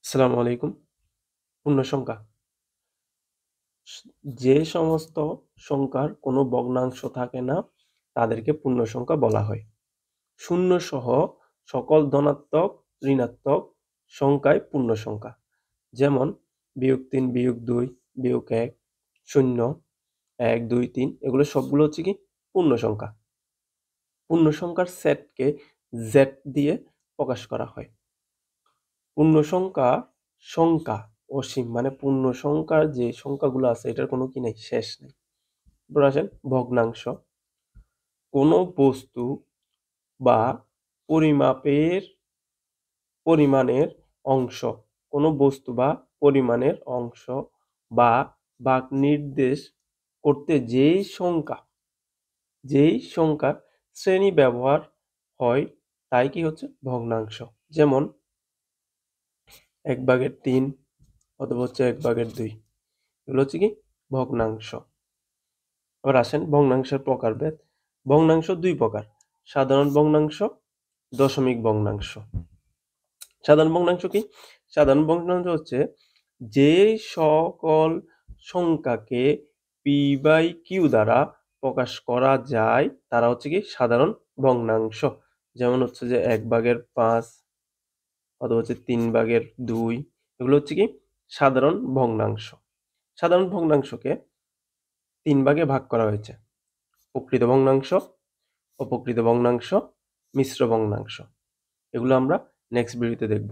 আসসালামু আলাইকুম। পূর্ণ সংখ্যা। যে সমস্ত সংখ্যার কোনো ভগ্নাংশ থাকে না তাদেরকে পূর্ণ সংখ্যা বলা হয়। শূন্য সহ সকল ধনাত্মক, ঋণাত্মক সংখ্যাই পূর্ণ সংখ্যা। যেমন -৩, -২, -১, ০, ১, ২, ৩ এগুলো সবগুলো হচ্ছে কি পূর্ণ সংখ্যা। পূর্ণ সংখ্যার সেটকে Z দিয়ে প্রকাশ করা হয়। পূর্ণ সংখ্যা অসীম, মানে পূর্ণ সংখ্যার যে সংখ্যাগুলো আছে এটার কোনো কি নেই, শেষ নেই। এরপর আসেন ভগ্নাংশ। কোনো বস্তু বা পরিমাণের অংশ, কোনো বস্তু বা পরিমাণের অংশ বা ভাগ নির্দেশ করতে যেই সংখ্যার শ্রেণী ব্যবহার হয় তাই কি হচ্ছে ভগ্নাংশ। যেমন 1/3 অথবা হচ্ছে 1/2, এগুলো হচ্ছে কি ভগ্নাংশ। আবার আসেন ভগ্নাংশের প্রকারভেদ। ভগ্নাংশ দুই প্রকার: সাধারণ ভগ্নাংশ, দশমিক ভগ্নাংশ। সাধারণ ভগ্নাংশ কি? সাধারণ ভগ্নাংশ হচ্ছে যে সকল সংখ্যাকে p/q দ্বারা প্রকাশ করা যায় তারা হচ্ছে কি সাধারণ ভগ্নাংশ। যেমন হচ্ছে যে 1/5 অথবা হচ্ছে 3/2, এগুলো হচ্ছে কি সাধারণ ভগ্নাংশ। সাধারণ ভগ্নাংশকে 3 ভাগে ভাগ করা হয়েছে: প্রকৃত ভগ্নাংশ, অপ্রকৃত ভগ্নাংশ, মিশ্র ভগ্নাংশ। এগুলো আমরা নেক্সট ভিডিওতে দেখব।